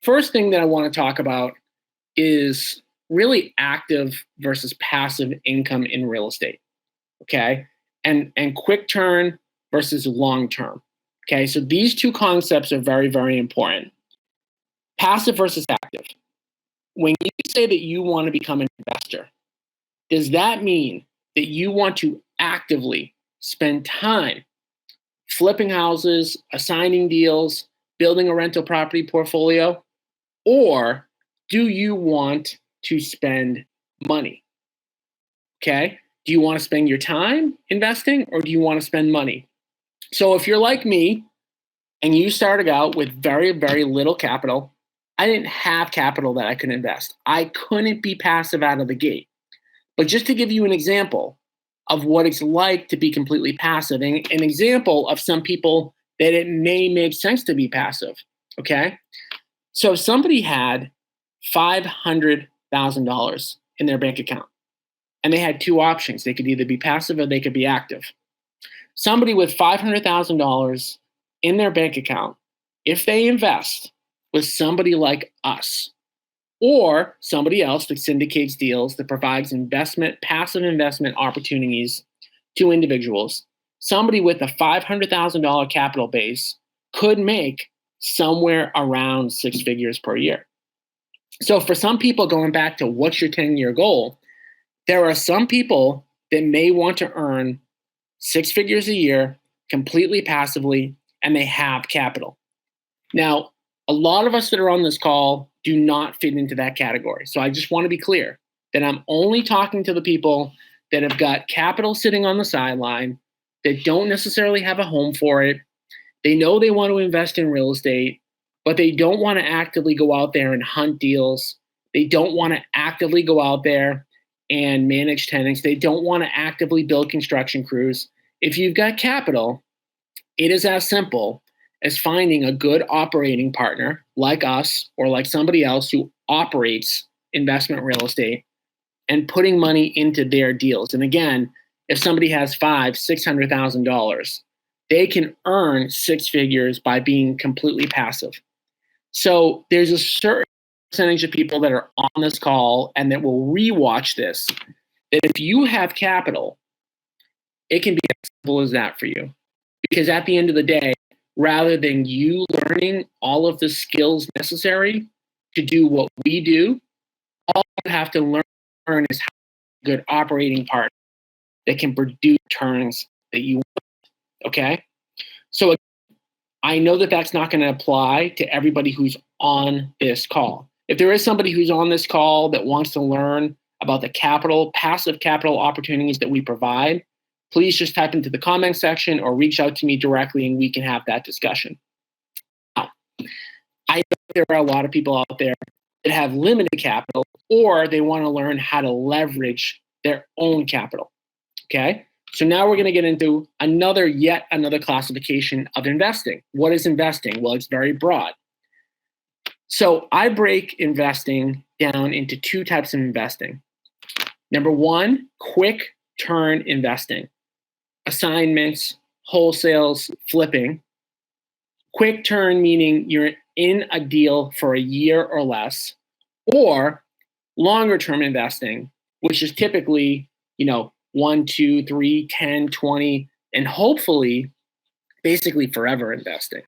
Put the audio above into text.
First thing that I want to talk about is really active versus passive income in real estate. Okay. And quick turn versus long term. Okay. So these two concepts are very, very important. Passive versus active. When you say that you want to become an investor, does that mean that you want to actively spend time flipping houses, assigning deals, building a rental property portfolio? Or do you want to spend money? Okay. Do you want to spend your time investing or do you want to spend money? So if you're like me and you started out with very, very little capital, I didn't have capital that I could invest. I couldn't be passive out of the gate. But just to give you an example of what it's like to be completely passive, and an example of some people that it may make sense to be passive. Okay. So if somebody had $500,000 in their bank account and they had two options, they could either be passive or they could be active. Somebody with $500,000 in their bank account, if they invest with somebody like us or somebody else that syndicates deals that provides passive investment opportunities to individuals, somebody with a $500,000 capital base could make somewhere around six figures per year. So for some people, going back to what's your 10-year goal, there are some people that may want to earn six figures a year completely passively, and they have capital. Now, a lot of us that are on this call do not fit into that category. So I just want to be clear that I'm only talking to the people that have got capital sitting on the sideline, that don't necessarily have a home for it. They know they want to invest in real estate, but they don't want to actively go out there and hunt deals. They don't want to actively go out there and manage tenants. They don't want to actively build construction crews. If you've got capital, it is as simple as finding a good operating partner like us or like somebody else who operates investment real estate and putting money into their deals. And again, if somebody has $600,000, they can earn six figures by being completely passive. So there's a certain percentage of people that are on this call and that will rewatch this, that if you have capital, it can be as simple as that for you. Because at the end of the day, rather than you learning all of the skills necessary to do what we do, all you have to learn is how to be a good operating partner that can produce returns that you want. Okay? So I know that that's not going to apply to everybody who's on this call. If there is somebody who's on this call that wants to learn about the passive capital opportunities that we provide, please just type into the comment section or reach out to me directly and we can have that discussion. Now, I know there are a lot of people out there that have limited capital or they want to learn how to leverage their own capital. Okay? So now we're going to get into yet another classification of investing. What is investing? Well, it's very broad. So I break investing down into two types of investing. Number one, quick turn investing. Assignments, wholesales, flipping. Quick turn meaning you're in a deal for a year or less, or longer term investing, which is typically, 1, 2, 3, 10, 20, and hopefully basically forever investing.